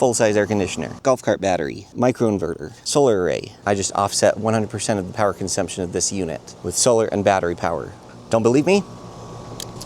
full-size air conditioner, golf cart battery, microinverter, solar array. I just offset 100% of the power consumption of this unit with solar and battery power. Don't believe me?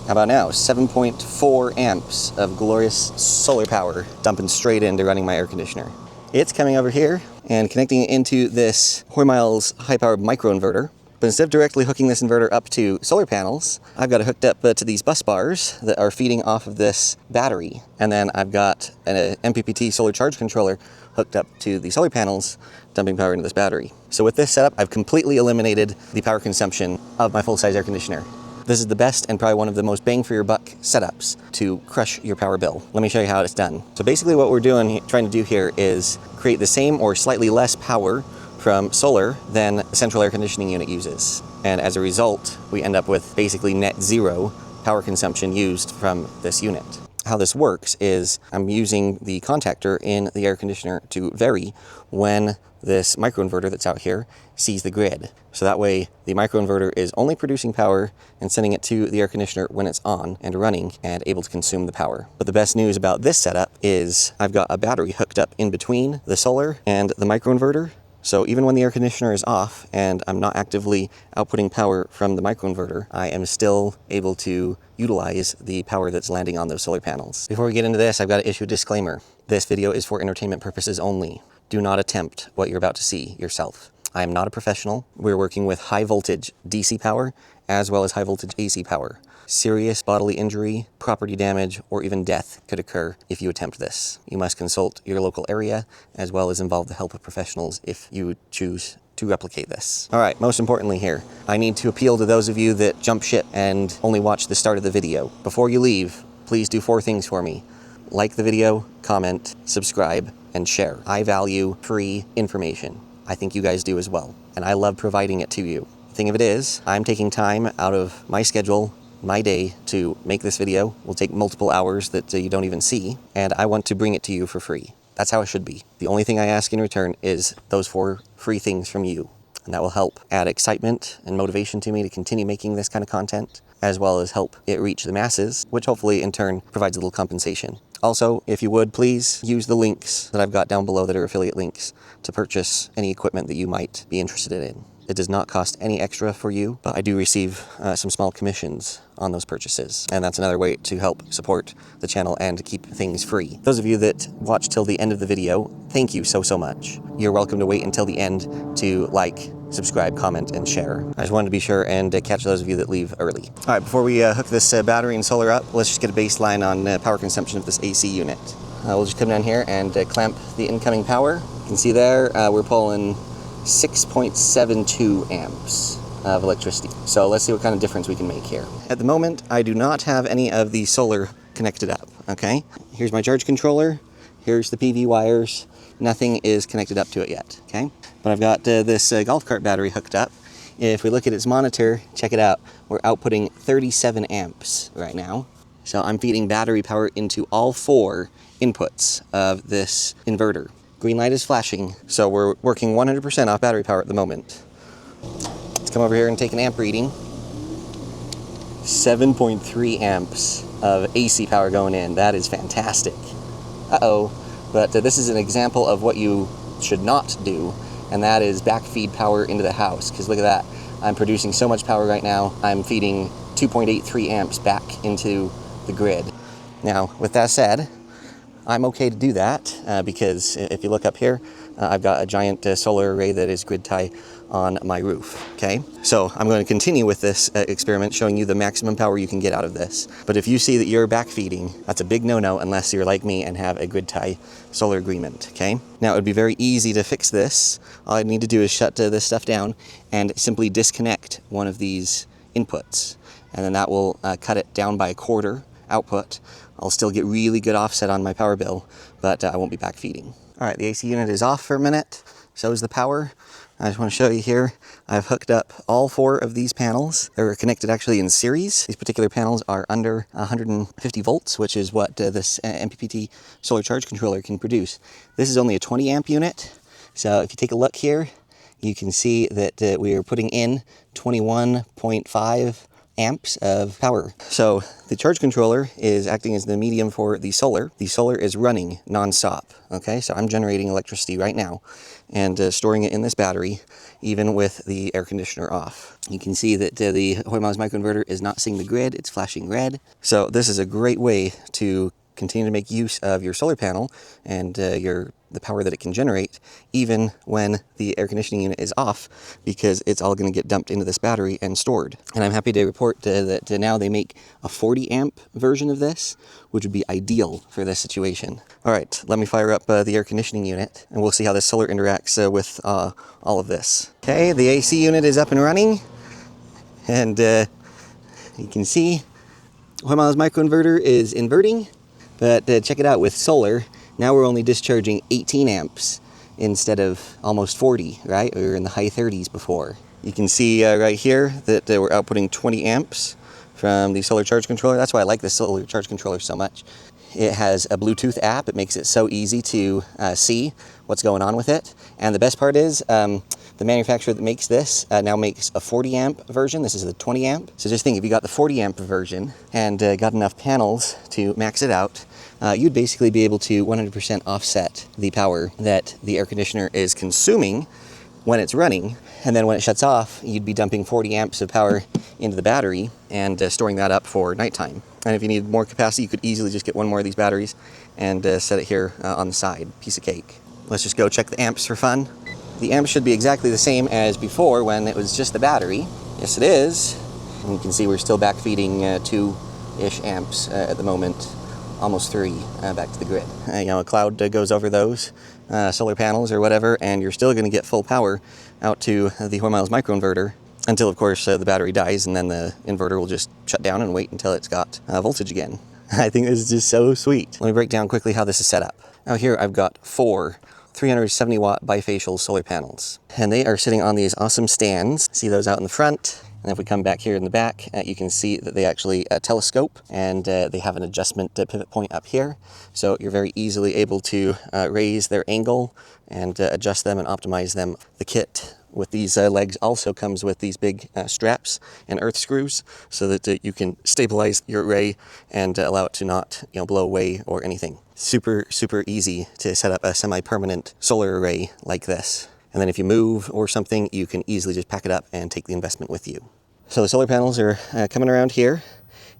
How about now? 7.4 amps of glorious solar power dumping straight into running my air conditioner. It's coming over here and connecting it into this Hoymiles high-powered microinverter. But instead of directly hooking this inverter up to solar panels, I've got it hooked up to these bus bars that are feeding off of this battery. And then I've got an MPPT solar charge controller hooked up to the solar panels, dumping power into this battery. So with this setup, I've completely eliminated the power consumption of my full-size air conditioner. This is the best and probably one of the most bang for your buck setups to crush your power bill. Let me show you how it's done. So basically what we're trying to do here is create the same or slightly less power from solar than the central air conditioning unit uses. And as a result, we end up with basically net zero power consumption used from this unit. How this works is I'm using the contactor in the air conditioner to vary when this microinverter that's out here sees the grid. So that way the microinverter is only producing power and sending it to the air conditioner when it's on and running and able to consume the power. But the best news about this setup is I've got a battery hooked up in between the solar and the microinverter. So even when the air conditioner is off and I'm not actively outputting power from the microinverter, I am still able to utilize the power that's landing on those solar panels. Before we get into this, I've got to issue a disclaimer. This video is for entertainment purposes only. Do not attempt what you're about to see yourself. I am not a professional. We're working with high voltage DC power as well as high voltage AC power. Serious bodily injury, property damage, or even death could occur if you attempt this. You must consult your local area as well as involve the help of professionals if you choose to replicate this. All right, most importantly here, I need to appeal to those of you that jump ship and only watch the start of the video. Before you leave, please do 4 things for me. Like the video, comment, subscribe, and share. I value free information. I think you guys do as well, and I love providing it to you. The thing of it is, I'm taking time out of my schedule, my day to make this video. It will take multiple hours that you don't even see, and I want to bring it to you for free. That's how it should be. The only thing I ask in return is those 4 free things from you, and that will help add excitement and motivation to me to continue making this kind of content, as well as help it reach the masses, which hopefully in turn provides a little compensation. Also, if you would, please use the links that I've got down below that are affiliate links to purchase any equipment that you might be interested in. It does not cost any extra for you, but I do receive some small commissions on those purchases. And that's another way to help support the channel and to keep things free. Those of you that watch till the end of the video, thank you so much. You're welcome to wait until the end to like, subscribe, comment, and share. I just wanted to be sure and catch those of you that leave early. All right, before we hook this battery and solar up, let's just get a baseline on power consumption of this AC unit. We'll just come down here and clamp the incoming power. You can see there, we're pulling 6.72 amps of electricity. So let's see what kind of difference we can make here. At the moment, I do not have any of the solar connected up, okay? Here's my charge controller. Here's the PV wires. Nothing is connected up to it yet, okay? But I've got this golf cart battery hooked up. If we look at its monitor, check it out. We're outputting 37 amps right now. So I'm feeding battery power into all 4 inputs of this inverter. Green light is flashing, so we're working 100% off battery power at the moment. Let's come over here and take an amp reading. 7.3 amps of AC power going in. That is fantastic. Uh-oh, but this is an example of what you should not do, and that is backfeed power into the house, because look at that. I'm producing so much power right now, I'm feeding 2.83 amps back into the grid. Now, with that said, I'm okay to do that because if you look up here, I've got a giant solar array that is grid tie on my roof, okay? So I'm going to continue with this experiment, showing you the maximum power you can get out of this. But if you see that you're backfeeding, that's a big no-no unless you're like me and have a grid tie solar agreement, okay? Now, it would be very easy to fix this. All I need to do is shut this stuff down and simply disconnect one of these inputs. And then that will cut it down by 1/4 output. I'll still get really good offset on my power bill, but I won't be backfeeding. All right, the AC unit is off for a minute. So is the power. I just want to show you here, I've hooked up all 4 of these panels. They're connected actually in series. These particular panels are under 150 volts, which is what this MPPT solar charge controller can produce. This is only a 20 amp unit. So if you take a look here, you can see that we are putting in 21.5 amps of power. So the charge controller is acting as the medium for the solar. The solar is running non-stop. Okay, so I'm generating electricity right now and storing it in this battery, even with the air conditioner off. You can see that the Hoymiles microinverter is not seeing the grid, it's flashing red. So this is a great way to continue to make use of your solar panel and the power that it can generate, even when the air conditioning unit is off, because it's all going to get dumped into this battery and stored. And I'm happy to report that now they make a 40 amp version of this, which would be ideal for this situation. All right, let me fire up the air conditioning unit, and we'll see how the solar interacts with all of this. Okay, the AC unit is up and running, and you can see Hoymiles microinverter is inverting. But check it out, with solar, now we're only discharging 18 amps instead of almost 40, right? We were in the high 30s before. You can see right here that we're outputting 20 amps from the solar charge controller. That's why I like the solar charge controller so much. It has a Bluetooth app. It makes it so easy to see what's going on with it. And the best part is, the manufacturer that makes this now makes a 40 amp version. This is the 20 amp. So just think, if you got the 40 amp version and got enough panels to max it out, you'd basically be able to 100% offset the power that the air conditioner is consuming when it's running. And then when it shuts off, you'd be dumping 40 amps of power into the battery and storing that up for nighttime. And if you need more capacity, you could easily just get one more of these batteries and set it here on the side. Piece of cake. Let's just go check the amps for fun. The amps should be exactly the same as before when it was just the battery. Yes, it is. And you can see we're still backfeeding 2-ish amps at the moment, almost 3 back to the grid. A cloud goes over those solar panels or whatever, and you're still going to get full power out to the Hoymiles microinverter until, of course, the battery dies, and then the inverter will just shut down and wait until it's got voltage again. I think this is just so sweet. Let me break down quickly how this is set up. Now here I've got 4 370 watt bifacial solar panels, and they are sitting on these awesome stands. See those out in the front? And if we come back here in the back, you can see that they actually telescope, and they have an adjustment pivot point up here. So you're very easily able to raise their angle and adjust them and optimize them. The kit with these legs also comes with these big straps and earth screws, so that you can stabilize your array and allow it to not blow away or anything. Super, super easy to set up a semi-permanent solar array like this. And then if you move or something, you can easily just pack it up and take the investment with you. So the solar panels are coming around here,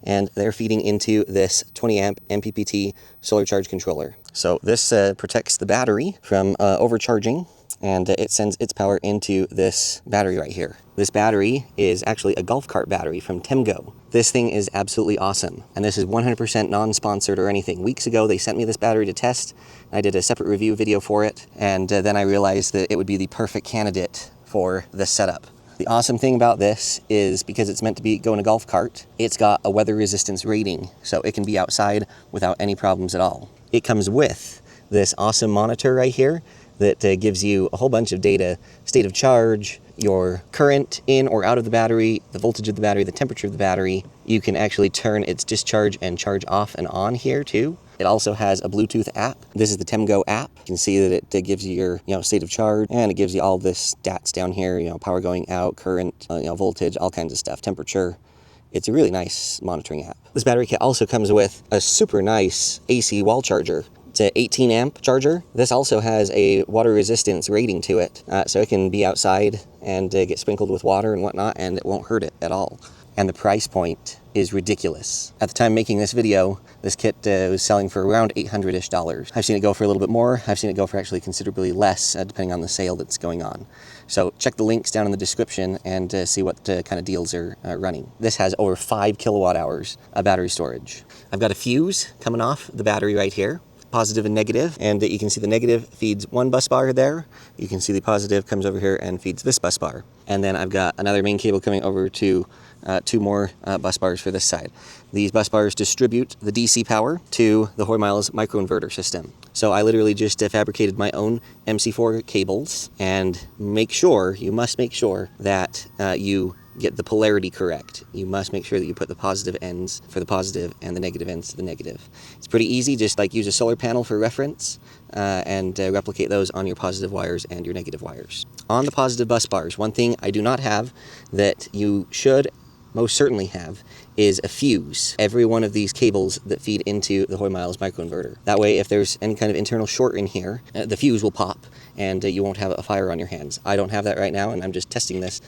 and they're feeding into this 20 amp MPPT solar charge controller. So this protects the battery from overcharging, and it sends its power into this battery right here. This battery is actually a golf cart battery from Temgo. This thing is absolutely awesome, and this is 100% non-sponsored or anything. Weeks ago, they sent me this battery to test. I did a separate review video for it, and then I realized that it would be the perfect candidate for this setup. The awesome thing about this is, because it's meant to go in a golf cart, it's got a weather resistance rating, so it can be outside without any problems at all. It comes with this awesome monitor right here that gives you a whole bunch of data: state of charge, your current in or out of the battery, the voltage of the battery, the temperature of the battery. You can actually turn its discharge and charge off and on here too. It also has a Bluetooth app. This is the Temgo app. You can see that it gives you your state of charge, and it gives you all this stats down here, power going out, current, voltage, all kinds of stuff, temperature. It's a really nice monitoring app. This battery kit also comes with a super nice AC wall charger. It's an 18 amp charger. This also has a water resistance rating to it, so it can be outside and get sprinkled with water and whatnot, and it won't hurt it at all. And the price point is ridiculous. At the time making this video, this kit was selling for around $800-ish. I've seen it go for a little bit more. I've seen it go for actually considerably less, depending on the sale that's going on. So check the links down in the description and see what kind of deals are running. This has over 5 kilowatt hours of battery storage. I've got a fuse coming off the battery right here, positive and negative, and you can see the negative feeds one bus bar there. You can see the positive comes over here and feeds this bus bar. And then I've got another main cable coming over to 2 more bus bars for this side. These bus bars distribute the DC power to the Hoymiles microinverter system. So I literally just fabricated my own MC4 cables, and you must make sure that you get the polarity correct. You must make sure that you put the positive ends for the positive and the negative ends to the negative. It's pretty easy. Just use a solar panel for reference and replicate those on your positive wires and your negative wires. On the positive bus bars, one thing I do not have that you should most certainly have is a fuse every one of these cables that feed into the Hoymiles microinverter. That way, if there's any kind of internal short in here, the fuse will pop and you won't have a fire on your hands. I don't have that right now, and I'm just testing this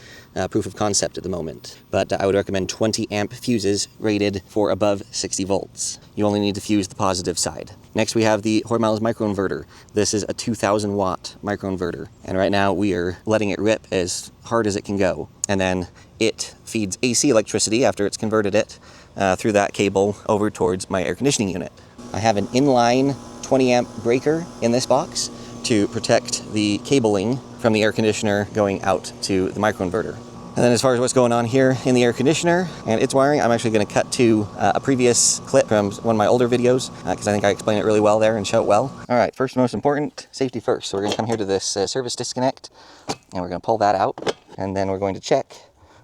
proof of concept at the moment. But I would recommend 20 amp fuses rated for above 60 volts. You only need to fuse the positive side. Next, we have the Hoymiles microinverter. This is a 2000 watt microinverter, and right now we are letting it rip as hard as it can go. And then it feeds AC electricity after it's converted it through that cable over towards my air conditioning unit. I have an inline 20 amp breaker in this box to protect the cabling from the air conditioner going out to the microinverter. And then as far as what's going on here in the air conditioner and its wiring, I'm actually going to cut to a previous clip from one of my older videos because I think I explain it really well there and show it well. All right, first and most important, safety first. So we're going to come here to this service disconnect, and we're going to pull that out, and then we're going to check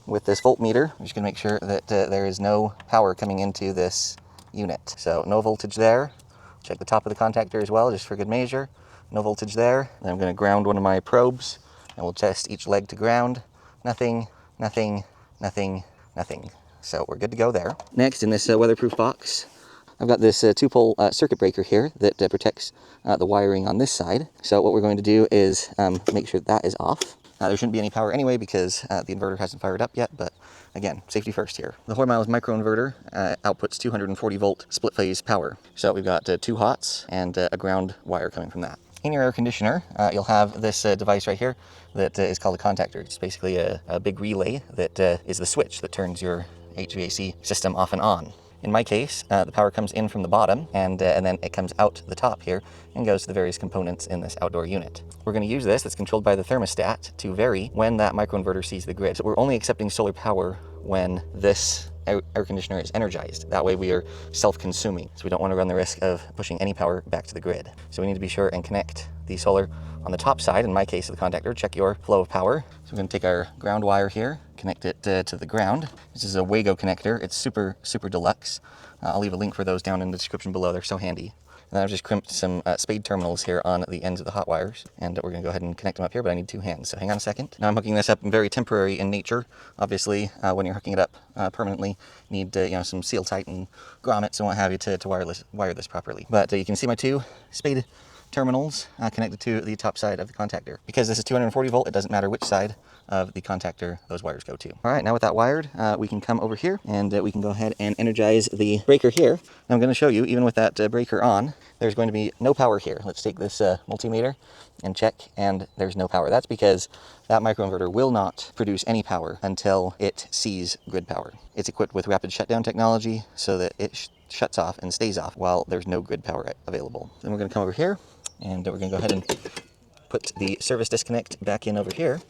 with this voltmeter. We're just going to make sure that there is no power coming into this unit. So no voltage there. Check the top of the contactor as well, just for good measure. No voltage there. Then I'm going to ground one of my probes, and we'll test each leg to ground. Nothing, nothing, nothing, nothing. So we're good to go there. Next, in this weatherproof box, I've got this 2-pole circuit breaker here that protects the wiring on this side. So what we're going to do is make sure that is off. There shouldn't be any power anyway because the inverter hasn't fired up yet, but again, safety first here. The Hoymiles microinverter outputs 240 volt split phase power. So we've got 2 hots and a ground wire coming from that. In your air conditioner, you'll have this device right here that is called a contactor. It's basically a big relay that is the switch that turns your HVAC system off and on. In my case, the power comes in from the bottom and then it comes out the top here and goes to the various components in this outdoor unit. We're going to use this, that's controlled by the thermostat, to vary when that microinverter sees the grid. So we're only accepting solar power when this air conditioner is energized. That way we are self-consuming, so we don't want to run the risk of pushing any power back to the grid. So we need to be sure and connect the solar on the top side, in my case of the contactor, check your flow of power. So we're going to take our ground wire here, connect it to the ground. This is a Wago connector. It's super deluxe. I'll leave a link for those down in the description below. They're so handy. And then I've just crimped some spade terminals here on the ends of the hot wires, and we're going to go ahead and connect them up here, but I need 2 hands, so hang on a second. Now I'm hooking this up very temporary in nature. Obviously, when you're hooking it up permanently, you need some seal tight and grommets and what have you to wire this properly. But you can see my 2 spade terminals connected to the top side of the contactor. Because this is 240 volt, it doesn't matter which side of the contactor those wires go to. All right, now with that wired, we can come over here and we can go ahead and energize the breaker here. Now I'm going to show you, even with that breaker on, there's going to be no power here. Let's take this multimeter and check, and there's no power. That's because that microinverter will not produce any power until it sees grid power. It's equipped with rapid shutdown technology so that it shuts off and stays off while there's no grid power available. Then we're going to come over here, and we're going to go ahead and put the service disconnect back in over here.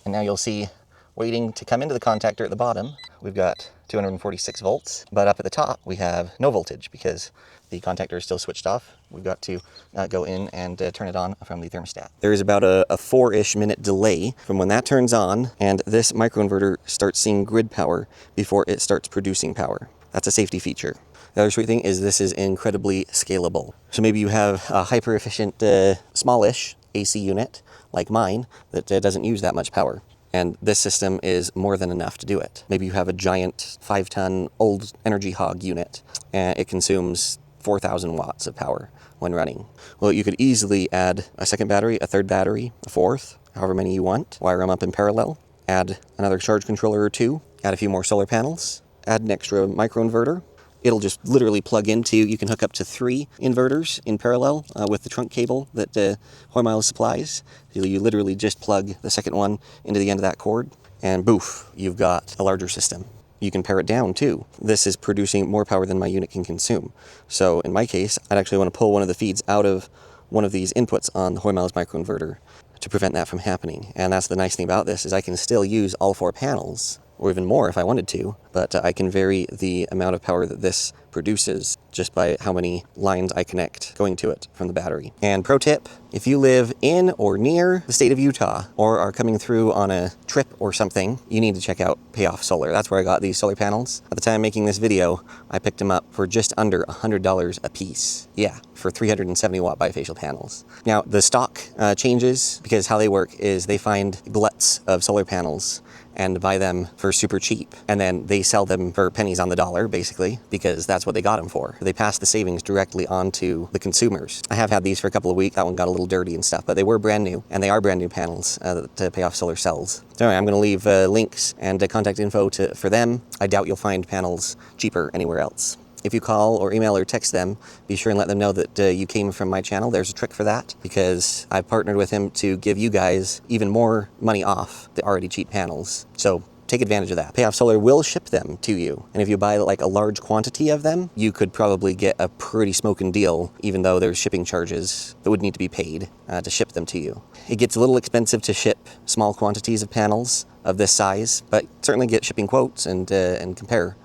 And now you'll see, waiting to come into the contactor at the bottom, we've got 246 volts, but up at the top we have no voltage because the contactor is still switched off. We've got to go in and turn it on from the thermostat. There is about a 4-ish minute delay from when that turns on and this microinverter starts seeing grid power before it starts producing power. That's a safety feature. The other sweet thing is this is incredibly scalable. So maybe you have a hyper efficient, smallish AC unit like mine that doesn't use that much power. And this system is more than enough to do it. Maybe you have a giant 5-ton old energy hog unit and it consumes 4,000 watts of power when running. Well, you could easily add a second battery, a third battery, a fourth, however many you want, wire them up in parallel, add another charge controller or 2, add a few more solar panels, add an extra microinverter. It'll just literally plug into, you can hook up to 3 inverters in parallel with the trunk cable that Hoymiles supplies. You literally just plug the second one into the end of that cord and boof, you've got a larger system. You can pare it down too. This is producing more power than my unit can consume. So in my case, I'd actually want to pull one of the feeds out of one of these inputs on the Hoymiles microinverter to prevent that from happening. And that's the nice thing about this, is I can still use all 4 panels, or even more if I wanted to, but I can vary the amount of power that this produces just by how many lines I connect going to it from the battery. And pro tip, if you live in or near the state of Utah or are coming through on a trip or something, you need to check out Payoff Solar. That's where I got these solar panels. At the time of making this video, I picked them up for just under $100 a piece. Yeah, for 370 watt bifacial panels. Now the stock changes because how they work is they find gluts of solar panels and buy them for super cheap. And then they they sell them for pennies on the dollar, basically, because that's what they got them for. They pass the savings directly on to the consumers. I have had these for a couple of weeks. That one got a little dirty and stuff, but they were brand new, and they are brand new panels to pay off solar cells. So anyway, I'm going to leave links and contact info for them. I doubt you'll find panels cheaper anywhere else. If you call or email or text them, be sure and let them know that you came from my channel. There's a trick for that, because I've partnered with him to give you guys even more money off the already cheap panels. So take advantage of that. Payoff Solar will ship them to you. And if you buy like a large quantity of them, you could probably get a pretty smoking deal, even though there's shipping charges that would need to be paid to ship them to you. It gets a little expensive to ship small quantities of panels of this size, but certainly get shipping quotes and compare.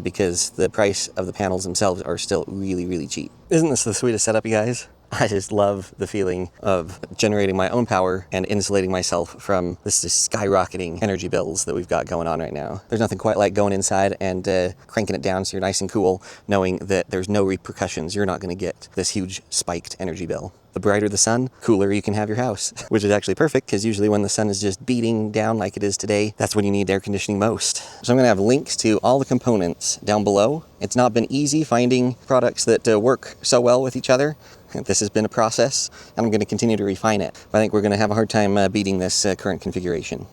Because the price of the panels themselves are still really, really cheap. Isn't this the sweetest setup, you guys? I just love the feeling of generating my own power and insulating myself from this skyrocketing energy bills that we've got going on right now. There's nothing quite like going inside and cranking it down so you're nice and cool, knowing that there's no repercussions. You're not going to get this huge spiked energy bill. The brighter the sun, cooler you can have your house, which is actually perfect, because usually when the sun is just beating down like it is today, that's when you need air conditioning most. So I'm going to have links to all the components down below. It's not been easy finding products that work so well with each other. This has been a process, and I'm going to continue to refine it. But I think we're going to have a hard time beating this current configuration.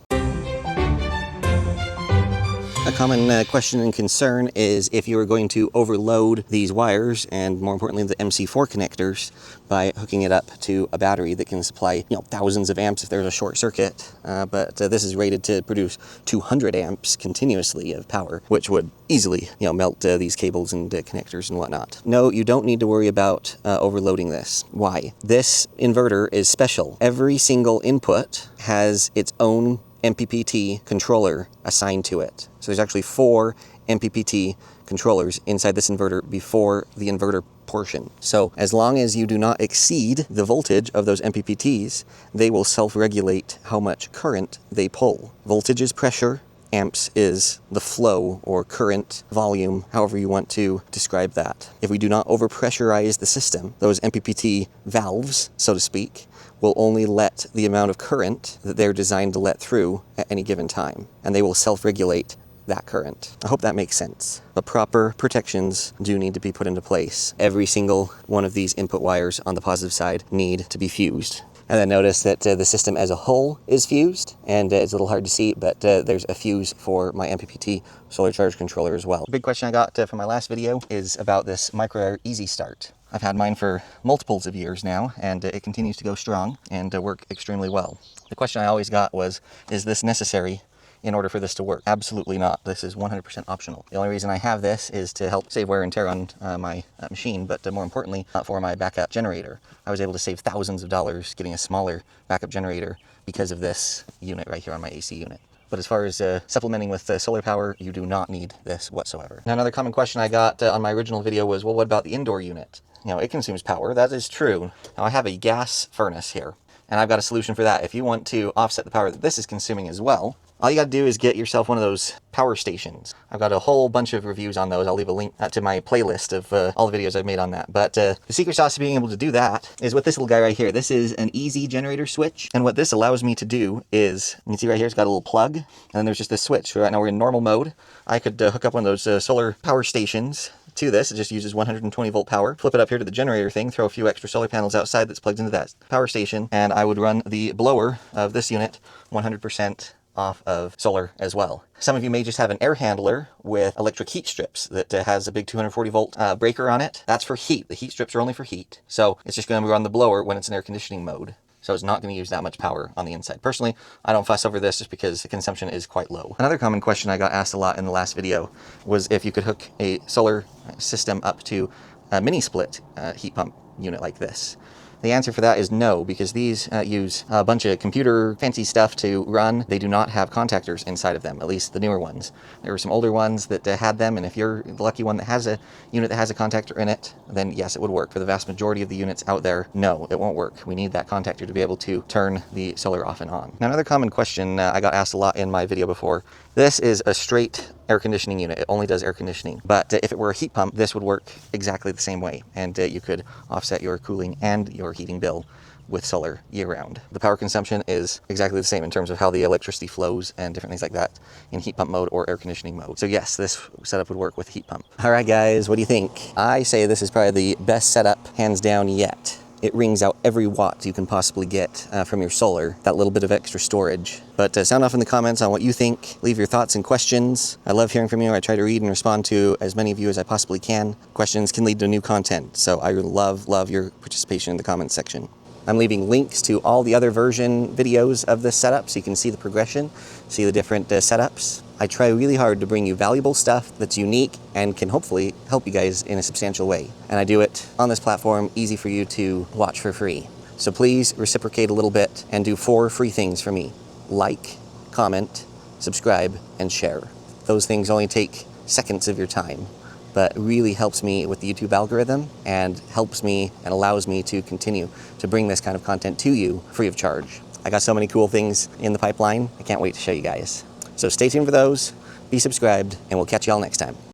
A common question and concern is if you are going to overload these wires, and more importantly the MC4 connectors, by hooking it up to a battery that can supply thousands of amps if there's a short circuit. But this is rated to produce 200 amps continuously of power, which would easily melt these cables and connectors and whatnot. No, you don't need to worry about overloading this. Why? This inverter is special. Every single input has its own MPPT controller assigned to it. So there's actually 4 MPPT controllers inside this inverter before the inverter portion. So as long as you do not exceed the voltage of those MPPTs, they will self-regulate how much current they pull. Voltage is pressure, amps is the flow or current, volume, however you want to describe that. If we do not overpressurize the system, those MPPT valves, so to speak, will only let the amount of current that they're designed to let through at any given time, and they will self-regulate that current. I hope that makes sense. But proper protections do need to be put into place. Every single one of these input wires on the positive side need to be fused. And then notice that the system as a whole is fused, and it's a little hard to see, but there's a fuse for my MPPT solar charge controller as well. Big question I got from my last video is about this Micro Air Easy Start. I've had mine for multiples of years now, and it continues to go strong and work extremely well. The question I always got was, is this necessary in order for this to work? Absolutely not. This is 100% optional. The only reason I have this is to help save wear and tear on my machine, but more importantly, for my backup generator. I was able to save thousands of dollars getting a smaller backup generator because of this unit right here on my AC unit. But as far as supplementing with solar power, you do not need this whatsoever. Now, another common question I got on my original video was, well, what about the indoor unit? It consumes power. That is true. Now, I have a gas furnace here, and I've got a solution for that. If you want to offset the power that this is consuming as well, all you got to do is get yourself one of those power stations. I've got a whole bunch of reviews on those. I'll leave a link to my playlist of all the videos I've made on that. But the secret sauce to being able to do that is with this little guy right here. This is an easy generator switch. And what this allows me to do is, you can see right here, it's got a little plug. And then there's just this switch. So right now we're in normal mode. I could hook up one of those solar power stations to this. It just uses 120 volt power. Flip it up here to the generator thing, throw a few extra solar panels outside that's plugged into that power station, and I would run the blower of this unit 100% off of solar as well. Some of you may just have an air handler with electric heat strips that has a big 240 volt breaker on it. That's for heat. The heat strips are only for heat. So it's just going to run the blower when it's in air conditioning mode. So it's not going to use that much power on the inside. Personally, I don't fuss over this just because the consumption is quite low. Another common question I got asked a lot in the last video was if you could hook a solar system up to a mini split heat pump unit like this. The answer for that is no, because these use a bunch of computer fancy stuff to run. They do not have contactors inside of them, at least the newer ones. There were some older ones that had them, and if you're the lucky one that has a unit that has a contactor in it, then yes, it would work. For the vast majority of the units out there, no, it won't work. We need that contactor to be able to turn the solar off and on. Now, another common question I got asked a lot in my video before, this is a straight air conditioning unit. It only does air conditioning. But if it were a heat pump, this would work exactly the same way. And you could offset your cooling and your heating bill with solar year round. The power consumption is exactly the same in terms of how the electricity flows and different things like that in heat pump mode or air conditioning mode. So yes, this setup would work with heat pump. All right guys, what do you think? I say this is probably the best setup hands down yet. It rings out every watt you can possibly get from your solar, that little bit of extra storage. But sound off in the comments on what you think. Leave your thoughts and questions. I love hearing from you. I try to read and respond to as many of you as I possibly can. Questions can lead to new content, so I love your participation in the comments section. I'm leaving links to all the other version videos of this setup so you can see the progression, see the different setups. I try really hard to bring you valuable stuff that's unique and can hopefully help you guys in a substantial way. And I do it on this platform, easy for you to watch for free. So please reciprocate a little bit and do 4 free things for me. Like, comment, subscribe, and share. Those things only take seconds of your time, but really helps me with the YouTube algorithm and helps me and allows me to continue to bring this kind of content to you free of charge. I got so many cool things in the pipeline. I can't wait to show you guys. So stay tuned for those, be subscribed, and we'll catch you all next time.